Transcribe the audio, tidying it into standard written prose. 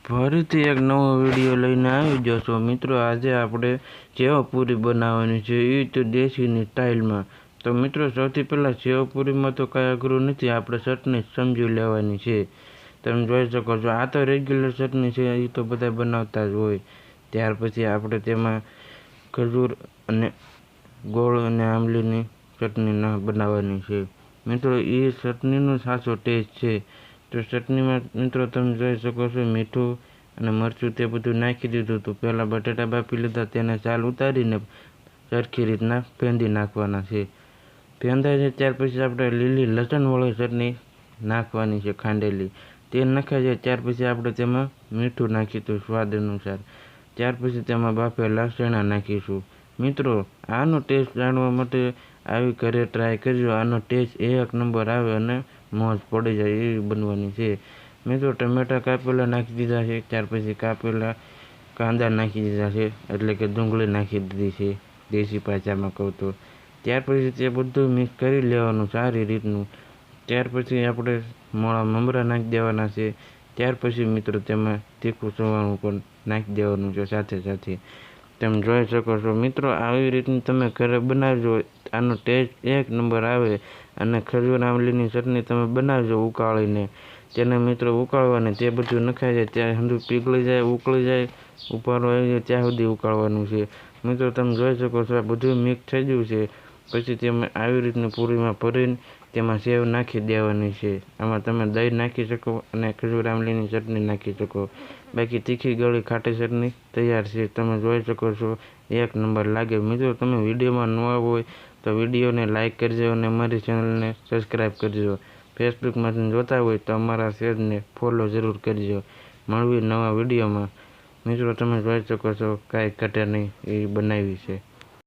ફરીથી એક નવો વિડીયો લઈને આવી જશો મિત્રો। આજે આપણે સેવપુરી બનાવવાની છે, એ તો દેશીની સ્ટાઇલમાં। તો મિત્રો સૌથી પહેલાં સેવપુરીમાં તો કાંઈ અઘરું નથી, આપણે ચટણી સમજી લેવાની છે। તમે જોઈ શકો છો, આ તો રેગ્યુલર ચટણી છે, એ તો બધા બનાવતા જ હોય। ત્યાર પછી આપણે તેમાં ખજૂર અને ગોળ અને આંબલીની ચટણી બનાવવાની છે મિત્રો। એ ચટણીનો સાચો ટેસ્ટ છે। તો ચટણીમાં મિત્રો તમે જોઈ શકો છો, મીઠું અને મરચું તે બધું નાખી દીધું હતું। પહેલાં બટાટા બાફી લીધા, તેને છાલ ઉતારીને સરખી રીતના ફેંદી નાખવાના છે। ફેંદાય છે ત્યાર પછી આપણે લીલી લસણવાળી ચટણી નાખવાની છે, ખાંડેલી। તે નખાઈ જાય ત્યાર પછી આપણે તેમાં મીઠું નાખીશું સ્વાદ અનુસાર। ત્યાર પછી તેમાં બાફેલા ચણા નાખીશું। મિત્રો આનો ટેસ્ટ જાણવા માટે આવી ઘરે ટ્રાય કરજો, આનો ટેસ્ટ એક નંબર આવે અને મોજ પડી જાય એવી બનવાની છે મિત્રો। ટમેટા કાપેલા નાખી દીધા છે, ત્યાર પછી કાપેલા કાંદા નાખી દીધા છે, એટલે કે ડુંગળી નાખી દીધી છે દેશી ભાષામાં કહું તો। ત્યાર પછી તે બધું મિક્સ કરી લેવાનું સારી રીતનું। ત્યાર પછી આપણે મોળા મમરા નાખી દેવાના છે। ત્યાર પછી મિત્રો તેમાં તીખું સવાણું પણ નાખી દેવાનું છે સાથે સાથે। તમે જોઈ શકો છો મિત્રો, આવી રીતની તમે ઘરે બનાવજો, આનો ટેસ્ટ એક નંબર આવે। અને ખજૂર આંબલીની ચટણી તમે બનાવજો ઉકાળીને, તેને મિત્રો ઉકાળવાની, તે બધું નખાઈ જાય ત્યાં સુધી પીગળી જાય, ઉકળી જાય, ઉપાડો આવી જાય ત્યાં સુધી ઉકાળવાનું છે મિત્રો। તમે જોઈ શકો છો, આ બધું મિક્સ થઈ ગયું છે। પછી તેમાં આવી રીતની પૂરીમાં ભરીને તેમાં સેવ નાખી દેવાની છે। આમાં તમે દહીં નાખી શકો અને ખજૂર આંબલીની ચટણી નાખી શકો। બાકી તીખી ગળી ખાટી ચટણી તૈયાર છે, તમે જોઈ શકો છો, એક નંબર લાગે મિત્રો। તમે વિડીયોમાં નવા હોય તો વિડીયોને લાઇક કરજો અને અમારી ચેનલને સબસ્ક્રાઈબ કરજો। ફેસબુકમાંથી જોતા હોય તો અમારા પેજને ફોલો જરૂર કરજો। મળવી નવા વિડીયોમાં મિત્રો। તમે જોઈ શકો છો, કાંઈ ઘટે નહીં એવી બનાવી છે।